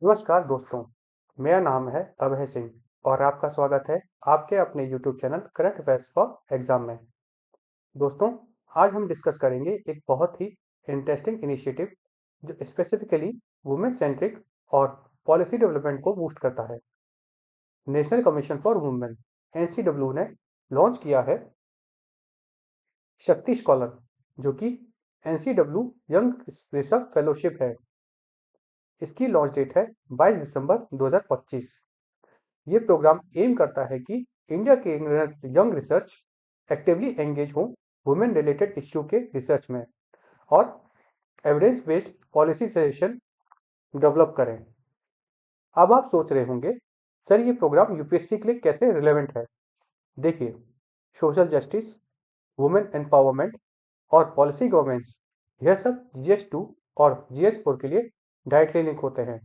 नमस्कार दोस्तों, मेरा नाम है अभय सिंह और आपका स्वागत है आपके अपने YouTube channel current affairs for exam में। दोस्तों, आज हम डिस्कस करेंगे एक बहुत ही इंटरेस्टिंग इनिशिएटिव जो स्पेसिफिकली वुमेन सेंट्रिक और पॉलिसी डेवलपमेंट को बूस्ट करता है। National commission for women (NCW) ने लॉन्च किया है शक्ति स्कॉलर, जो कि NCW यंग रिसर्च फेलोशिप है। इसकी लॉन्च डेट है 22 दिसंबर 2025। ये प्रोग्राम एम करता है कि इंडिया के यंग रिसर्च एक्टिवली एंगेज हो वुमेन रिलेटेड इश्यू के रिसर्च में और evidence based policy suggestion develop करें। अब आप सोच रहे होंगे, सर ये प्रोग्राम यूपीएससी के लिए कैसे रिलेवेंट है? देखिए, सोशल जस्टिस, वुमेन एम्पावरमेंट और पॉलिसी गवर्नेंस, यह सब GS2 और GS4 के लिए डायरेक्टली लिंक होते हैं।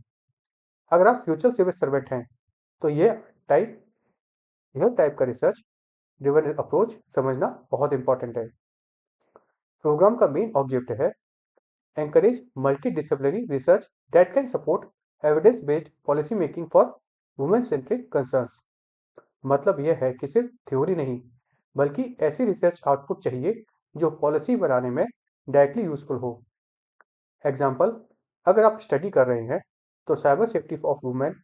अगर आप फ्यूचर सिविल सर्वेंट हैं तो यह टाइप का रिसर्च ड्रिवन अप्रोच समझना बहुत इंपॉर्टेंट है। प्रोग्राम का मेन ऑब्जेक्टिव है encourage multidisciplinary research that can support evidence-based policy making for women-centric concerns। मतलब यह है कि सिर्फ थ्योरी नहीं, बल्कि ऐसी रिसर्च आउटपुट चाहिए जो पॉलिसी बनाने में डायरेक्टली यूजफुल हो। एग्जाम्पल, अगर आप स्टडी कर रहे हैं तो साइबर सेफ्टी ऑफ वुमेन,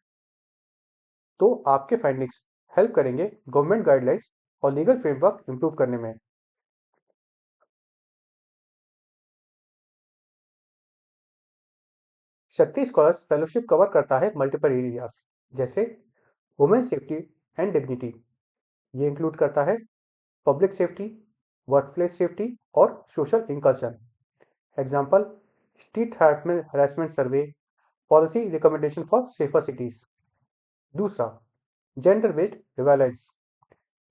तो आपके फाइंडिंग्स हेल्प करेंगे गवर्नमेंट गाइडलाइंस और लीगल फ्रेमवर्क इंप्रूव करने में। शक्ति स्कॉलर्स फेलोशिप कवर करता है मल्टीपल एरियाज, जैसे वुमेन सेफ्टी एंड डिग्निटी। ये इंक्लूड करता है पब्लिक सेफ्टी, वर्कप्लेस सेफ्टी और social inclusion. Example, street harassment survey, policy recommendation for safer cities. दूसरा, gender based violence,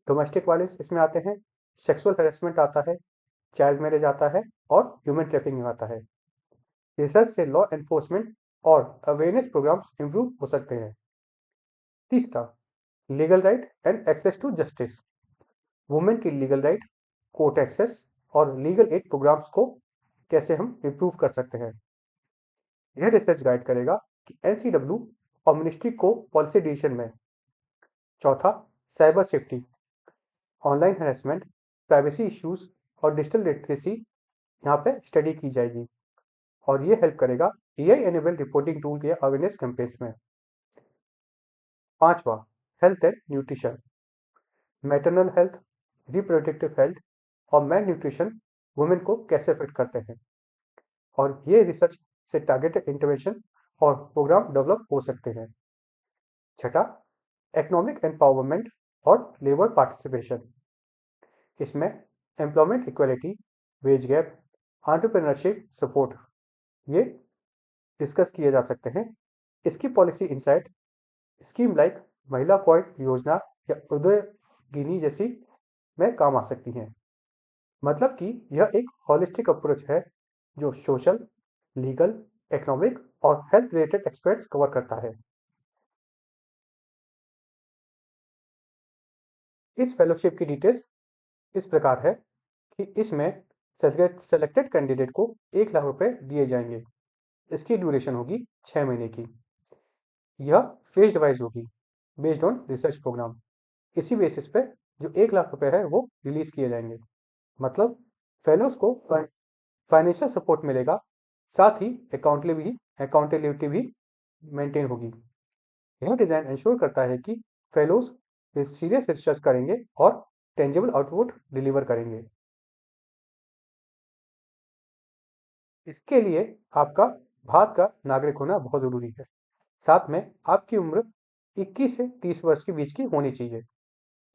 domestic violence इसमें आते हैं, सेक्सुअल हरासमेंट आता है, चाइल्ड मैरिज आता है और ह्यूमन ट्रैफिकिंग आता है। रिसर्च से लॉ एनफोर्समेंट और अवेयरनेस प्रोग्राम्स इंप्रूव हो सकते हैं। तीसरा, legal right and access to justice, women की लीगल राइट, कोर्ट एक्सेस और लीगल एड प्रोग्राम्स को कैसे हम इंप्रूव कर सकते हैं। यह रिसर्च गाइड करेगा कि NCW और मिनिस्ट्री को पॉलिसी डिसीजन में। चौथा, cyber safety, online harassment, privacy issues और डिजिटल लिटरेसी यहाँ पे स्टडी की जाएगी और ये हेल्प करेगा AI एनेबल रिपोर्टिंग टूल के अवेयरनेस कैंपेन्स में। पांचवा, health and nutrition, maternal health, reproductive health और मैल न्यूट्रिशन वुमेन को कैसे अफेक्ट करते हैं, और ये रिसर्च से टारगेटेड इंटरवेंशन और प्रोग्राम डेवलप हो सकते हैं। छठा, इकोनॉमिक एम्पावरमेंट और लेबर पार्टिसिपेशन, इसमें employment equality, veg gap, entrepreneurship support ये डिस्कस किए जा सकते हैं। इसकी पॉलिसी इंसाइट स्कीम लाइक महिला पॉइंट योजना या उदयगिनी जैसी में काम आ सकती हैं। मतलब कि यह एक होलिस्टिक अप्रोच है जो सोशल, लीगल, इकोनॉमिक और हेल्थ रिलेटेड एक्सपर्ट्स कवर करता है। इस फेलोशिप की डिटेल्स इस प्रकार है कि इसमें सेलेक्टेड कैंडिडेट को 1 लाख रुपए दिए जाएंगे। इसकी ड्यूरेशन होगी 6 महीने की। यह फेज्ड वाइज होगी बेस्ड ऑन रिसर्च प्रोग्राम। इसी बेसिस पे जो 1 लाख रुपए है वो रिलीज किए जाएंगे। मतलब फेलोज को फाइनेंशियल सपोर्ट मिलेगा, साथ ही अकाउंटेबिलिटी भी मेंटेन होगी। यह डिजाइन इंश्योर करता है कि फेलोज सीरियस रिसर्च करेंगे और टेंजिबल आउटपुट डिलीवर करेंगे। इसके लिए आपका भारत का नागरिक होना बहुत जरूरी है। साथ में आपकी उम्र 21 से 30 वर्ष के बीच की होनी चाहिए।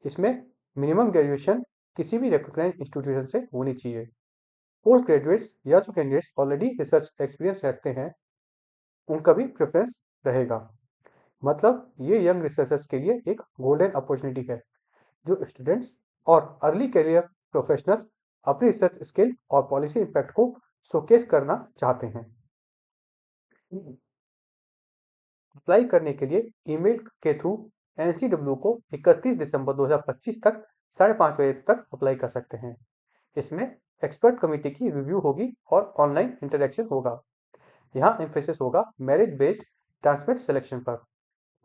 इसमें मिनिमम ग्रेजुएशन किसी भी रिकॉग्नाइज्ड इंस्टीट्यूशन से होनी चाहिए। पोस्ट ग्रेजुएट्स या जो कैंडिडेट्स ऑलरेडी रिसर्च एक्सपीरियंस रखते हैं उनका भी प्रेफरेंस रहेगा। मतलब ये यंग रिसर्चर्स के लिए एक गोल्डन अपॉर्चुनिटी है जो स्टूडेंट्स और अर्ली करियर प्रोफेशनल्स अपनी रिसर्च स्किल और पॉलिसी इम्पैक्ट को शोकेस करना चाहते हैं। अप्लाई करने के लिए ईमेल के थ्रू NCW को 31 दिसंबर 2025 तक 5:30 बजे तक अप्लाई कर सकते हैं। इसमें एक्सपर्ट कमेटी की रिव्यू होगी और ऑनलाइन इंटरेक्शन होगा। यहाँ एम्फेसिस होगा मेरिट बेस्ड ट्रांसमिट सिलेक्शन पर,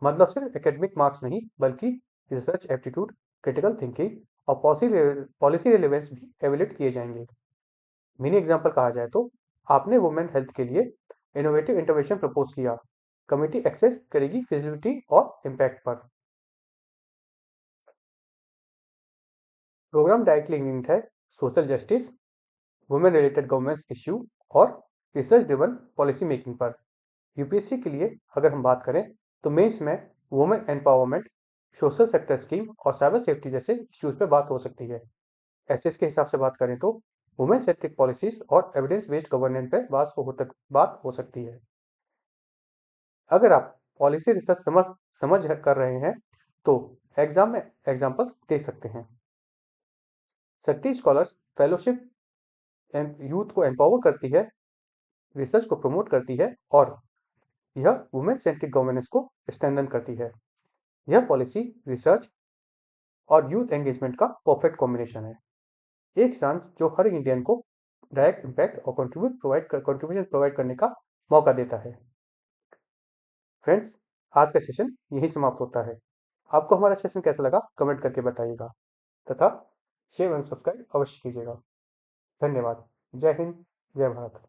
मतलब सिर्फ एकेडमिक मार्क्स नहीं बल्कि रिसर्च एप्टीट्यूड, क्रिटिकल थिंकिंग और पॉलिसी रिलेवेंस भी एवेल्यूएट किए जाएंगे। मिनी एग्जाम्पल कहा जाए तो आपने वुमेन हेल्थ के लिए इनोवेटिव इंटरवेंशन प्रपोज किया, कमेटी एक्सेस करेगी फिजिबिलिटी और इम्पैक्ट पर। प्रोग्राम डायरेक्टली लिंक्ड है social justice, women related governance issue और रिसर्च ड्रिवन पॉलिसी मेकिंग पर। यूपीएससी के लिए अगर हम बात करें तो मेंस में women empowerment, social sector scheme और साइबर सेफ्टी जैसे इश्यूज पे बात हो सकती है। एसएस के हिसाब से बात करें तो वुमेन सेंट्रिक पॉलिसीज और एविडेंस बेस्ड गवर्नेंस पे बात हो सकती है। अगर आप पॉलिसी रिसर्च समझ कर रहे हैं तो एग्जाम में एग्जाम्पल्स दे सकते हैं। शक्ति स्कॉलर्स फेलोशिप यूथ को एम्पावर करती है, रिसर्च को प्रमोट करती है और यह वुमेन सेंट्रिक गवर्नेंस को स्ट्रेंथन करती है। यह पॉलिसी, रिसर्च और यूथ एंगेजमेंट का परफेक्ट कॉम्बिनेशन है। एक सांस जो हर इंडियन को डायरेक्ट इम्पैक्ट और कंट्रीब्यूशन प्रोवाइड करने का मौका देता है। फ्रेंड्स, आज का सेशन यही समाप्त होता है। आपको हमारा सेशन कैसा लगा कमेंट करके बताइएगा तथा शेयर एवं सब्सक्राइब अवश्य कीजिएगा। धन्यवाद। जय हिंद, जय भारत।